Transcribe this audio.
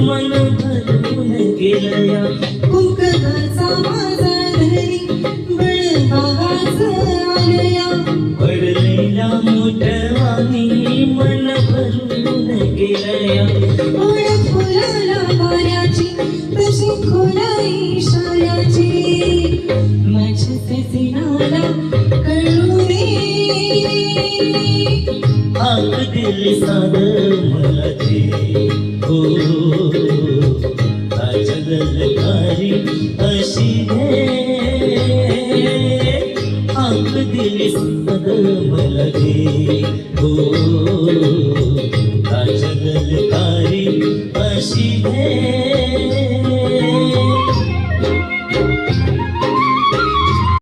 मन भरून गेलया कुंकवाचा माझा धरी बळभागाच आलया पडलेल्या मोठवानी मन भरून गेलया ओळख फुलाला वाऱ्याची तशी खोला इशाऱ्याची माझ्या सजनाला कळू दे हाक दिली साद मला दे हो जगलकारी अशी घे हाक दिली साद मला दे हो जगलकारी अशी घे